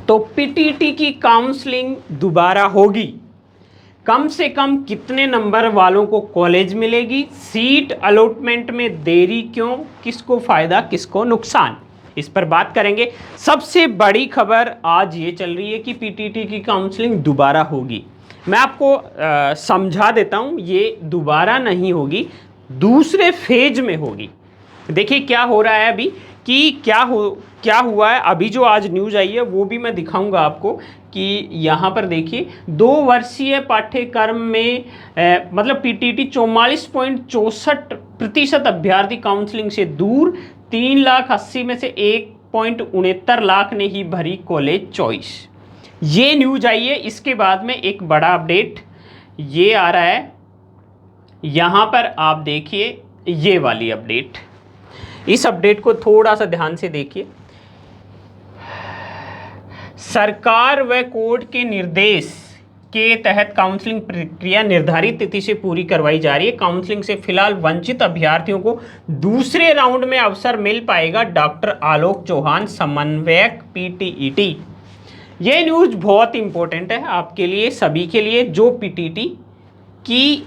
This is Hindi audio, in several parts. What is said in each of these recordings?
तो पीटीटी की काउंसलिंग दोबारा होगी। कम से कम कितने नंबर वालों को कॉलेज मिलेगी, सीट अलॉटमेंट में देरी क्यों, किसको फायदा किसको नुकसान, इस पर बात करेंगे। सबसे बड़ी खबर आज ये चल रही है कि पीटीटी की काउंसलिंग दोबारा होगी। मैं आपको समझा देता हूँ, ये दोबारा नहीं होगी, दूसरे फेज में होगी। देखिए क्या हो रहा है अभी कि क्या हुआ है। अभी जो आज न्यूज़ आई है वो भी मैं दिखाऊंगा आपको कि यहाँ पर देखिए 2 वर्षीय पाठ्यक्रम में मतलब पीटीटी 44.64% अभ्यर्थी काउंसलिंग से दूर, 3,80,000 में से 1.69 लाख ने ही भरी कॉलेज चॉइस। ये न्यूज़ आई है। इसके बाद में एक बड़ा अपडेट ये आ रहा है, यहाँ पर आप देखिए ये वाली अपडेट। इस अपडेट को थोड़ा सा ध्यान से देखिए। सरकार व कोर्ट के निर्देश के तहत काउंसलिंग प्रक्रिया निर्धारित तिथि से पूरी करवाई जा रही है। काउंसलिंग से फिलहाल वंचित अभ्यर्थियों को दूसरे राउंड में अवसर मिल पाएगा। डॉक्टर आलोक चौहान, समन्वयक पीटीईटी। ये न्यूज़ बहुत इंपॉर्टेंट है आपके लिए, सभी के लिए जो पीटीटी की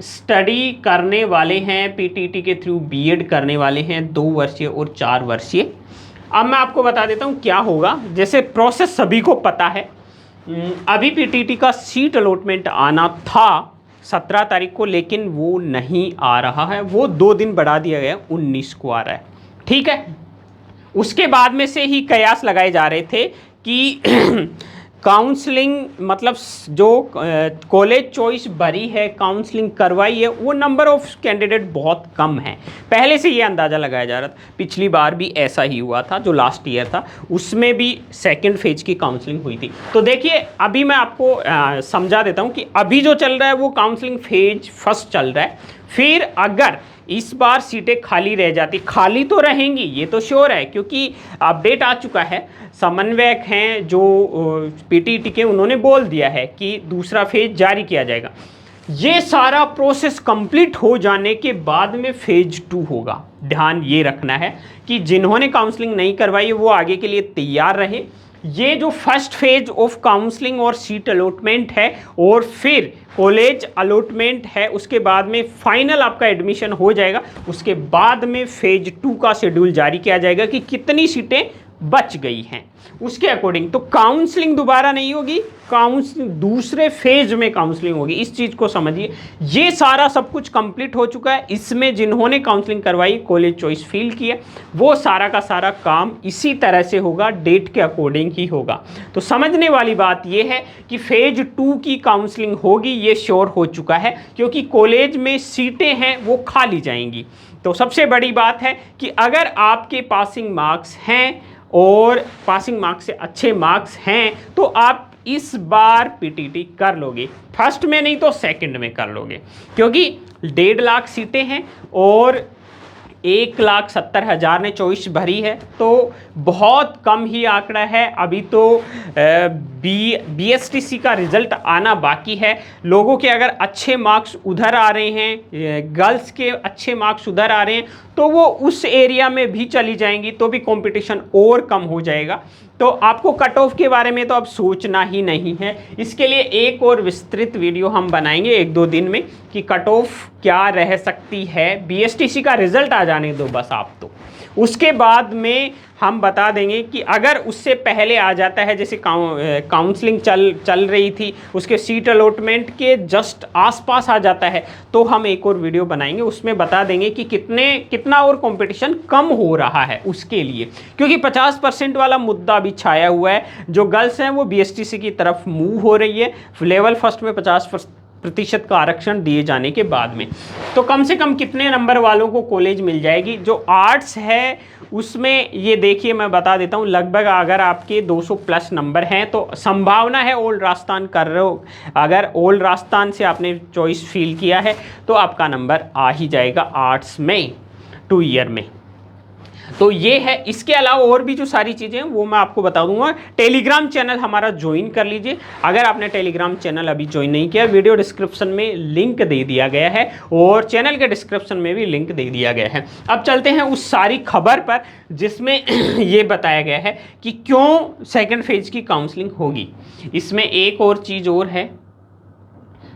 स्टडी करने वाले हैं, पीटीटी के थ्रू बीएड करने वाले हैं, 2 वर्षीय और 4 वर्षीय। अब मैं आपको बता देता हूँ क्या होगा। जैसे प्रोसेस सभी को पता है, अभी पीटीटी का सीट अलॉटमेंट आना था 17 तारीख को, लेकिन वो नहीं आ रहा है, वो 2 दिन बढ़ा दिया गया, 19 को आ रहा है। ठीक है, उसके बाद में से ही कयास लगाए जा रहे थे कि काउंसलिंग मतलब जो कॉलेज चॉइस भरी है, काउंसलिंग करवाई है, वो नंबर ऑफ कैंडिडेट बहुत कम है। पहले से ये अंदाज़ा लगाया जा रहा था, पिछली बार भी ऐसा ही हुआ था, जो लास्ट ईयर था उसमें भी सेकंड फेज की काउंसलिंग हुई थी। तो देखिए अभी मैं आपको समझा देता हूँ कि अभी जो चल रहा है वो काउंसलिंग फेज फर्स्ट चल रहा है। फिर अगर इस बार सीटें खाली रह जाती, खाली तो रहेंगी ये तो श्योर है, क्योंकि अपडेट आ चुका है। समन्वयक हैं जो पीटीटी के, उन्होंने बोल दिया है कि दूसरा फेज जारी किया जाएगा। ये सारा प्रोसेस कंप्लीट हो जाने के बाद में फेज 2 होगा। ध्यान ये रखना है कि जिन्होंने काउंसलिंग नहीं करवाई है वो आगे के लिए तैयार रहे। ये जो फर्स्ट फेज ऑफ काउंसलिंग और सीट अलॉटमेंट है और फिर कॉलेज अलॉटमेंट है, उसके बाद में फाइनल आपका एडमिशन हो जाएगा। उसके बाद में फेज 2 का शेड्यूल जारी किया जाएगा कि कितनी सीटें बच गई हैं, उसके अकॉर्डिंग। तो काउंसलिंग दोबारा नहीं होगी, काउंसलिंग दूसरे फेज में काउंसलिंग होगी। इस चीज़ को समझिए। ये सारा सब कुछ कंप्लीट हो चुका है। इसमें जिन्होंने काउंसलिंग करवाई, कॉलेज चॉइस फील किया, वो सारा का सारा काम इसी तरह से होगा, डेट के अकॉर्डिंग ही होगा। तो समझने वाली बात ये है कि फेज 2 की काउंसलिंग होगी, ये श्योर हो चुका है, क्योंकि कॉलेज में सीटें हैं वो खाली जाएंगी। तो सबसे बड़ी बात है कि अगर आपके पासिंग मार्क्स हैं और पासिंग मार्क्स से अच्छे मार्क्स हैं तो आप इस बार पीटीटी कर लोगे। फर्स्ट में नहीं तो सेकंड में कर लोगे, क्योंकि 1.5 लाख सीटें हैं और 1,70,000 ने चॉइस भरी है, तो बहुत कम ही आंकड़ा है। अभी तो बीएसटीसी का रिजल्ट आना बाकी है। लोगों के अगर अच्छे मार्क्स उधर आ रहे हैं, गर्ल्स के अच्छे मार्क्स उधर आ रहे हैं, तो वो उस एरिया में भी चली जाएंगी, तो भी कंपटीशन और कम हो जाएगा। तो आपको कट ऑफ के बारे में तो अब सोचना ही नहीं है। इसके लिए एक और विस्तृत वीडियो हम बनाएंगे 1-2 दिन में कि कट ऑफ क्या रह सकती है। बीएसटीसी का रिजल्ट आ जाने दो बस आप, तो उसके बाद में हम बता देंगे कि अगर उससे पहले आ जाता है, जैसे काउंसलिंग चल रही थी, उसके सीट अलॉटमेंट के जस्ट आसपास आ जाता है, तो हम एक और वीडियो बनाएंगे, उसमें बता देंगे कि कितना और कंपटीशन कम हो रहा है उसके लिए। क्योंकि 50% वाला मुद्दा भी छाया हुआ है। जो गर्ल्स हैं वो बीएसटीसी की तरफ मूव हो रही है लेवल फर्स्ट में 50% का आरक्षण दिए जाने के बाद में। तो कम से कम कितने नंबर वालों को कॉलेज मिल जाएगी। जो आर्ट्स है उसमें ये देखिए मैं बता देता हूँ, लगभग अगर आपके 200 प्लस नंबर हैं तो संभावना है ओल्ड राजस्थान कर रहे हो। अगर ओल्ड राजस्थान से आपने चॉइस फील किया है तो आपका नंबर आ ही जाएगा आर्ट्स में 2 ईयर में। तो ये है। इसके अलावा और भी जो सारी चीज़ें हैं वो मैं आपको बता दूंगा। टेलीग्राम चैनल हमारा ज्वाइन कर लीजिए। अगर आपने टेलीग्राम चैनल अभी ज्वाइन नहीं किया, वीडियो डिस्क्रिप्शन में लिंक दे दिया गया है और चैनल के डिस्क्रिप्शन में भी लिंक दे दिया गया है। अब चलते हैं उस सारी खबर पर जिसमें ये बताया गया है कि क्यों सेकेंड फेज की काउंसलिंग होगी। इसमें एक और चीज़ और है,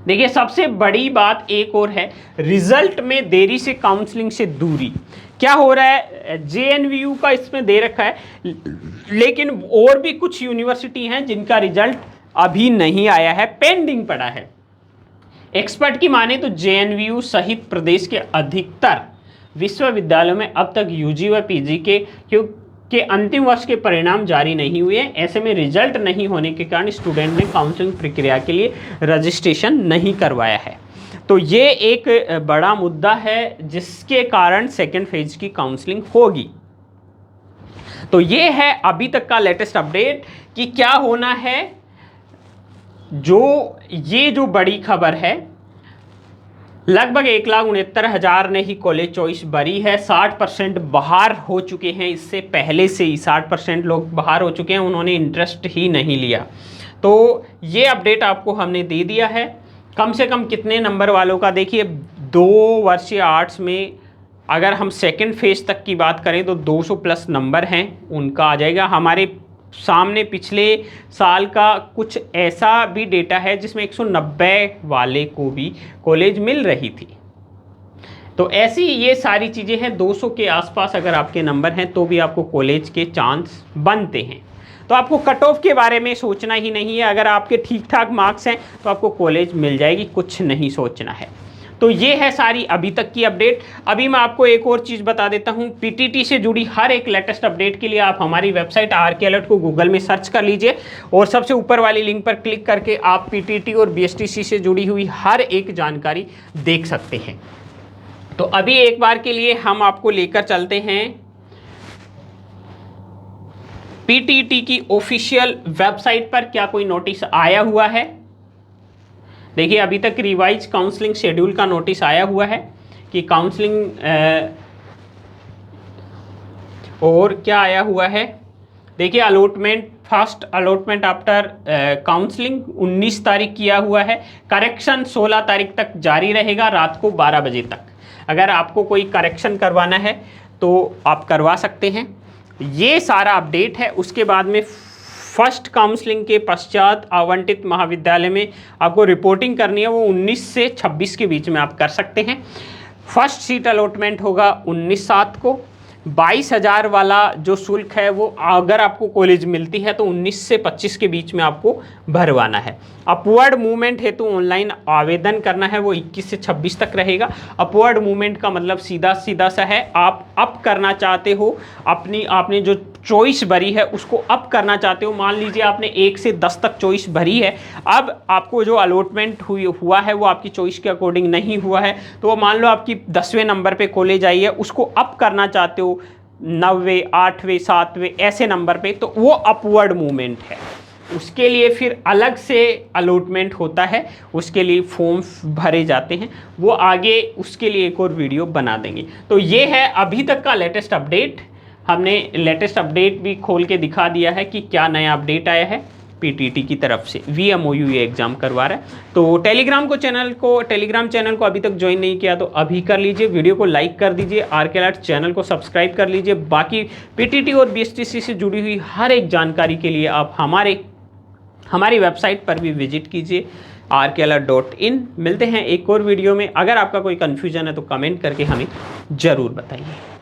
देखिए सबसे बड़ी बात एक और है, रिजल्ट में देरी से काउंसलिंग से दूरी। क्या हो रहा है, जेएनवीयू का इसमें दे रखा है, लेकिन और भी कुछ यूनिवर्सिटी हैं जिनका रिजल्ट अभी नहीं आया है, पेंडिंग पड़ा है। एक्सपर्ट की माने तो जेएनवीयू सहित प्रदेश के अधिकतर विश्वविद्यालयों में अब तक यूजी व पीजी के अंतिम वर्ष के परिणाम जारी नहीं हुए हैं। ऐसे में रिजल्ट नहीं होने के कारण स्टूडेंट ने काउंसलिंग प्रक्रिया के लिए रजिस्ट्रेशन नहीं करवाया है। तो ये एक बड़ा मुद्दा है जिसके कारण सेकेंड फेज की काउंसलिंग होगी। तो ये है अभी तक का लेटेस्ट अपडेट कि क्या होना है। ये जो बड़ी खबर है, लगभग 1,69,000 ने ही कॉलेज चॉइस भरी है। 60% बाहर हो चुके हैं, इससे पहले से ही 60% लोग बाहर हो चुके हैं, उन्होंने इंटरेस्ट ही नहीं लिया। तो ये अपडेट आपको हमने दे दिया है। कम से कम कितने नंबर वालों का, देखिए 2 वर्षीय आर्ट्स में अगर हम सेकेंड फेज तक की बात करें तो 200 प्लस नंबर हैं, उनका आ जाएगा। हमारे सामने पिछले साल का कुछ ऐसा भी डेटा है जिसमें 190 वाले को भी कॉलेज मिल रही थी। तो ऐसी ये सारी चीज़ें हैं। 200 के आसपास अगर आपके नंबर हैं तो भी आपको कॉलेज के चांस बनते हैं। तो आपको कट ऑफ के बारे में सोचना ही नहीं है। अगर आपके ठीक ठाक मार्क्स हैं तो आपको कॉलेज मिल जाएगी, कुछ नहीं सोचना है। तो ये है सारी अभी तक की अपडेट। अभी मैं आपको एक और चीज़ बता देता हूँ, पीटीटी से जुड़ी हर एक लेटेस्ट अपडेट के लिए आप हमारी वेबसाइट आरके अलर्ट को गूगल में सर्च कर लीजिए और सबसे ऊपर वाली लिंक पर क्लिक करके आप पीटीटी और बीएसटीसी से जुड़ी हुई हर एक जानकारी देख सकते हैं। तो अभी एक बार के लिए हम आपको लेकर चलते हैं पीटीटी की ऑफिशियल वेबसाइट पर। क्या कोई नोटिस आया हुआ है? देखिए अभी तक रिवाइज काउंसलिंग शेड्यूल का नोटिस आया हुआ है कि काउंसलिंग और क्या आया हुआ है। देखिए allotment, first allotment after counselling 19 तारीख किया हुआ है। करेक्शन 16 तारीख तक जारी रहेगा रात को 12 बजे तक। अगर आपको कोई करेक्शन करवाना है तो आप करवा सकते हैं। ये सारा अपडेट है। उसके बाद में फर्स्ट काउंसलिंग के पश्चात आवंटित महाविद्यालय में आपको रिपोर्टिंग करनी है, वो 19 से 26 के बीच में आप कर सकते हैं। फर्स्ट सीट अलॉटमेंट होगा 19/7 को। 22,000 वाला जो शुल्क है वो अगर आपको कॉलेज मिलती है तो 19 से 25 के बीच में आपको भरवाना है। अपवर्ड मूवमेंट हेतु तो ऑनलाइन आवेदन करना है, वो 21 से 26 तक रहेगा। अपवर्ड मूवमेंट का मतलब सीधा सीधा सा है, आप अप करना चाहते हो आपने जो चॉइस भरी है उसको अप करना चाहते हो। मान लीजिए आपने 1 से 10 तक चॉइस भरी है, अब आपको जो अलॉटमेंट हुआ है वो आपकी चॉइस के अकॉर्डिंग नहीं हुआ है, तो मान लो आपकी 10वें नंबर पे कॉलेज आई है, उसको अप करना चाहते हो 9वें, 8वें, 7वें ऐसे नंबर पे, तो वो अपवर्ड मूवमेंट है। उसके लिए फिर अलग से अलॉटमेंट होता है, उसके लिए फॉर्म्स भरे जाते हैं, वो आगे उसके लिए एक और वीडियो बना देंगे। तो ये है अभी तक का लेटेस्ट अपडेट। हमने लेटेस्ट अपडेट भी खोल के दिखा दिया है कि क्या नया अपडेट आया है पीटीटी की तरफ से। VMOU ये एग्ज़ाम करवा रहा है। तो टेलीग्राम चैनल को अभी तक ज्वाइन नहीं किया तो अभी कर लीजिए। वीडियो को लाइक कर दीजिए, आरके अलर्ट चैनल को सब्सक्राइब कर लीजिए। बाकी पीटीटी और बीएसटीसी से जुड़ी हुई हर एक जानकारी के लिए आप हमारी वेबसाइट पर भी विजिट कीजिए rkalert.in। मिलते हैं एक और वीडियो में। अगर आपका कोई कन्फ्यूजन है तो कमेंट करके हमें ज़रूर बताइए।